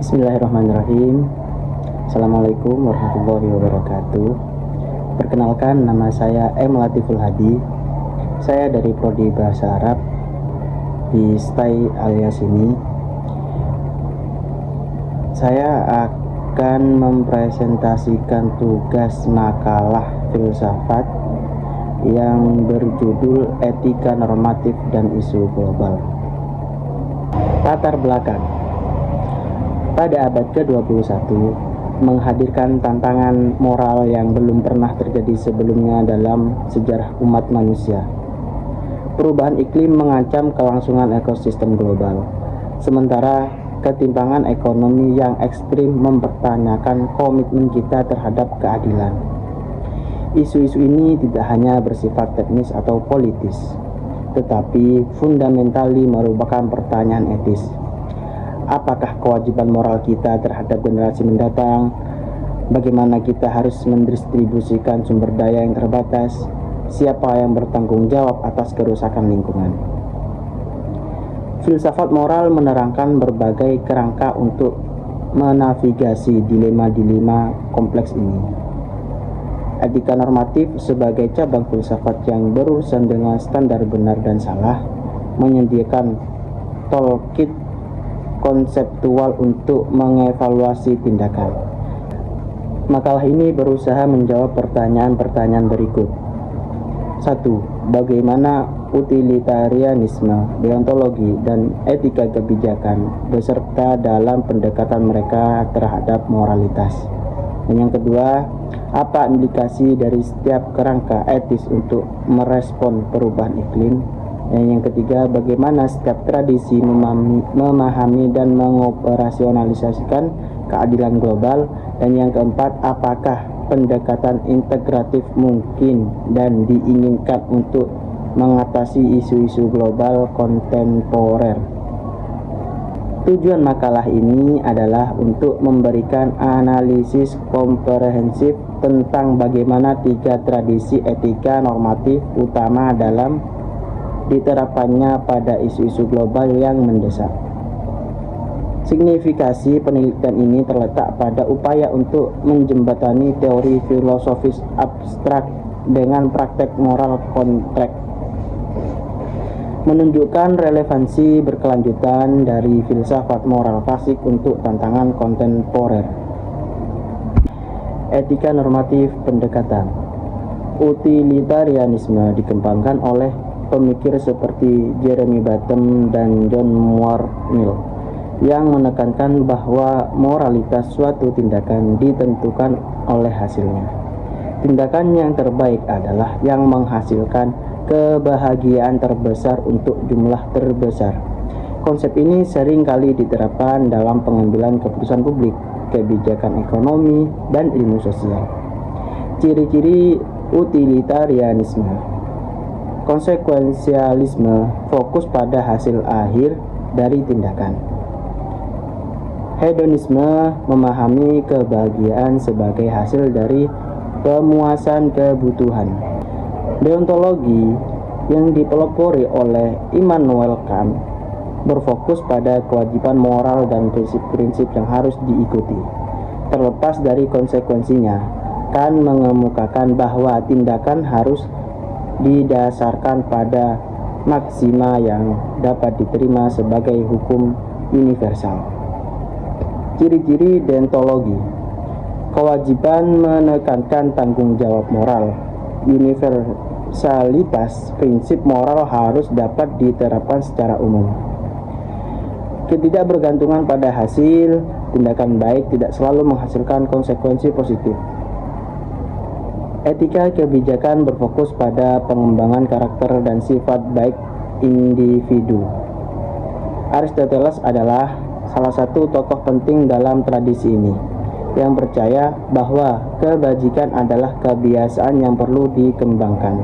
Bismillahirrahmanirrahim. Assalamualaikum warahmatullahi wabarakatuh. Perkenalkan, nama saya M. Latiful Hadi. Saya dari Prodi Bahasa Arab di STAI alias ini. Saya akan mempresentasikan tugas makalah filsafat yang berjudul Etika Normatif dan Isu Global. Latar belakang. Pada abad ke-21, menghadirkan tantangan moral yang belum pernah terjadi sebelumnya dalam sejarah umat manusia. Perubahan iklim mengancam kelangsungan ekosistem global, sementara ketimpangan ekonomi yang ekstrim mempertanyakan komitmen kita terhadap keadilan. Isu-isu ini tidak hanya bersifat teknis atau politis, tetapi fundamentally merupakan pertanyaan etis. Apakah kewajiban moral kita terhadap generasi mendatang? Bagaimana kita harus mendistribusikan sumber daya yang terbatas? Siapa yang bertanggung jawab atas kerusakan lingkungan? Filsafat moral menerangkan berbagai kerangka untuk menavigasi dilema-dilema kompleks ini. Etika normatif sebagai cabang filsafat yang berurusan dengan standar benar dan salah, menyediakan toolkit konseptual untuk mengevaluasi tindakan. Makalah ini berusaha menjawab pertanyaan-pertanyaan berikut. 1. Bagaimana utilitarianisme, deontologi, dan etika kebijakan beserta dalam pendekatan mereka terhadap moralitas. Dan yang kedua, apa implikasi dari setiap kerangka etis untuk merespon perubahan iklim? Dan yang ketiga, bagaimana setiap tradisi memahami dan mengoperasionalisasikan keadilan global. Dan yang keempat, apakah pendekatan integratif mungkin dan diinginkan untuk mengatasi isu-isu global kontemporer. Tujuan makalah ini adalah untuk memberikan analisis komprehensif tentang bagaimana tiga tradisi etika normatif utama dalam diterapkannya pada isu-isu global yang mendesak. Signifikasi penelitian ini terletak pada upaya untuk menjembatani teori filosofis abstrak dengan praktek moral kontrak, menunjukkan relevansi berkelanjutan dari filsafat moral klasik untuk tantangan kontemporer. Etika normatif pendekatan. Utilitarianisme dikembangkan oleh pemikir seperti Jeremy Bentham dan John Stuart Mill yang menekankan bahwa moralitas suatu tindakan ditentukan oleh hasilnya. Tindakan yang terbaik adalah yang menghasilkan kebahagiaan terbesar untuk jumlah terbesar. Konsep ini sering kali diterapkan dalam pengambilan keputusan publik, kebijakan ekonomi, dan ilmu sosial. Ciri-ciri utilitarianisme. Konsekuensialisme fokus pada hasil akhir dari tindakan. Hedonisme memahami kebahagiaan sebagai hasil dari pemuasan kebutuhan. Deontologi yang dipelopori oleh Immanuel Kant berfokus pada kewajiban moral dan prinsip-prinsip yang harus diikuti. Terlepas dari konsekuensinya, Kant mengemukakan bahwa tindakan harus didasarkan pada maksima yang dapat diterima sebagai hukum universal. Ciri-ciri deontologi. Kewajiban menekankan tanggung jawab moral. Universalitas prinsip moral harus dapat diterapkan secara umum. Ketidakbergantungan pada hasil, tindakan baik tidak selalu menghasilkan konsekuensi positif. Etika kebijakan berfokus pada pengembangan karakter dan sifat baik individu. Aristoteles adalah salah satu tokoh penting dalam tradisi ini, yang percaya bahwa kebajikan adalah kebiasaan yang perlu dikembangkan.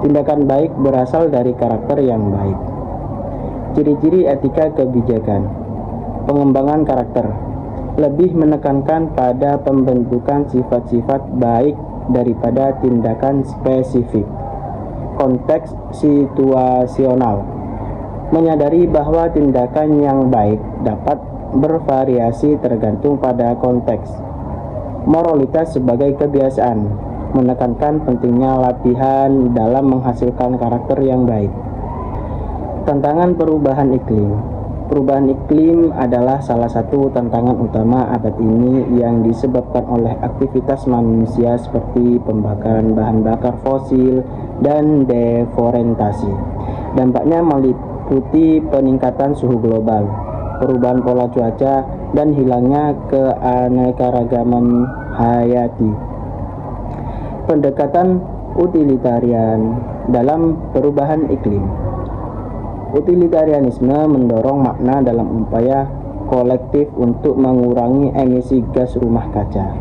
Tindakan baik berasal dari karakter yang baik. Ciri-ciri etika kebijakan. Pengembangan karakter lebih menekankan pada pembentukan sifat-sifat baik daripada tindakan spesifik. Konteks situasional. Menyadari bahwa tindakan yang baik dapat bervariasi tergantung pada konteks. Moralitas sebagai kebiasaan, menekankan pentingnya latihan dalam menghasilkan karakter yang baik. Tantangan perubahan iklim. Perubahan iklim adalah salah satu tantangan utama abad ini yang disebabkan oleh aktivitas manusia seperti pembakaran bahan bakar fosil dan deforestasi. Dampaknya meliputi peningkatan suhu global, perubahan pola cuaca, dan hilangnya keanekaragaman hayati. Pendekatan utilitarian dalam perubahan iklim. Utilitarianisme mendorong makna dalam upaya kolektif untuk mengurangi emisi gas rumah kaca.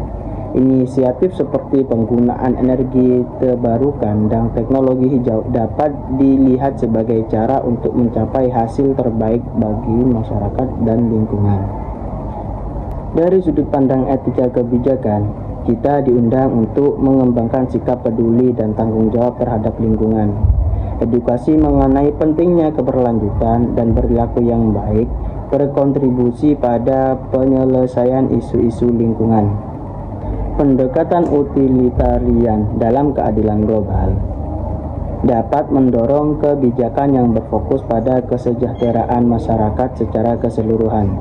Inisiatif seperti penggunaan energi terbarukan dan teknologi hijau dapat dilihat sebagai cara untuk mencapai hasil terbaik bagi masyarakat dan lingkungan. Dari sudut pandang etika kebijakan, kita diundang untuk mengembangkan sikap peduli dan tanggung jawab terhadap lingkungan. Edukasi mengenai pentingnya keberlanjutan dan perilaku yang baik berkontribusi pada penyelesaian isu-isu lingkungan. Pendekatan utilitarian dalam keadilan global dapat mendorong kebijakan yang berfokus pada kesejahteraan masyarakat secara keseluruhan.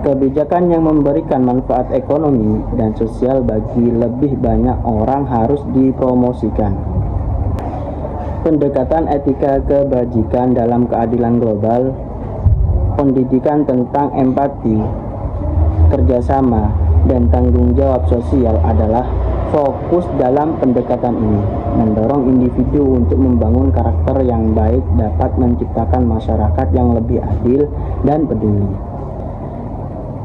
Kebijakan yang memberikan manfaat ekonomi dan sosial bagi lebih banyak orang harus dipromosikan. Pendekatan etika kebajikan dalam keadilan global, pendidikan tentang empati, kerjasama, dan tanggung jawab sosial adalah fokus dalam pendekatan ini. Mendorong individu untuk membangun karakter yang baik dapat menciptakan masyarakat yang lebih adil dan peduli.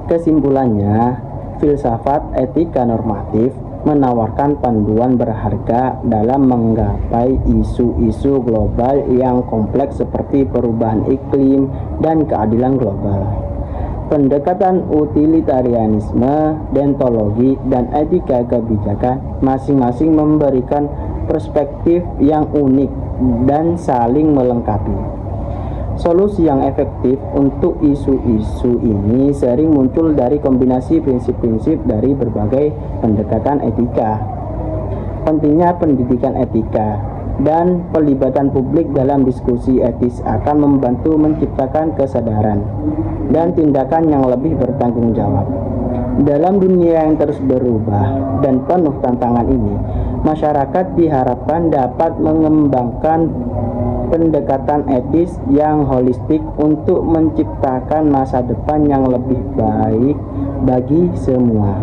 Kesimpulannya, filsafat etika normatif menawarkan panduan berharga dalam menggapai isu-isu global yang kompleks seperti perubahan iklim dan keadilan global. Pendekatan utilitarianisme, deontologi, dan etika kebijakan masing-masing memberikan perspektif yang unik dan saling melengkapi. Solusi yang efektif untuk isu-isu ini sering muncul dari kombinasi prinsip-prinsip dari berbagai pendekatan etika. Pentingnya pendidikan etika dan pelibatan publik dalam diskusi etis akan membantu menciptakan kesadaran dan tindakan yang lebih bertanggung jawab. Dalam dunia yang terus berubah dan penuh tantangan ini, masyarakat diharapkan dapat mengembangkan pendekatan etis yang holistik untuk menciptakan masa depan yang lebih baik bagi semua.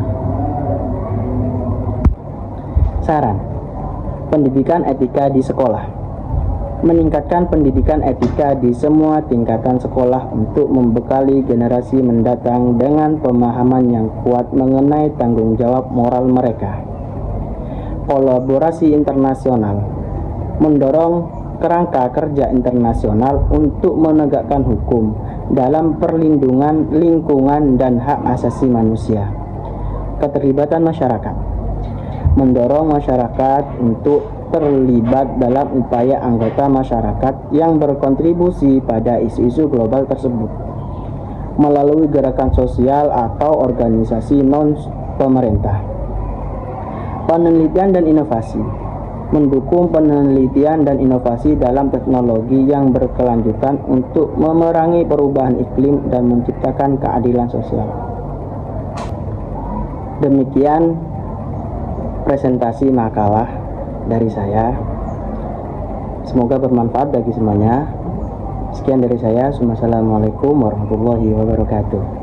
Saran: pendidikan etika di sekolah. Meningkatkan pendidikan etika di semua tingkatan sekolah untuk membekali generasi mendatang dengan pemahaman yang kuat mengenai tanggung jawab moral mereka. Kolaborasi internasional. Mendorong kerangka kerja internasional untuk menegakkan hukum dalam perlindungan lingkungan dan hak asasi manusia. Keterlibatan masyarakat. Mendorong masyarakat untuk terlibat dalam upaya anggota masyarakat yang berkontribusi pada isu-isu global tersebut melalui gerakan sosial atau organisasi non-pemerintah. Penelitian dan inovasi. Mendukung penelitian dan inovasi dalam teknologi yang berkelanjutan untuk memerangi perubahan iklim dan menciptakan keadilan sosial. Demikian presentasi makalah dari saya. Semoga bermanfaat bagi semuanya. Sekian dari saya. Wassalamualaikum warahmatullahi wabarakatuh.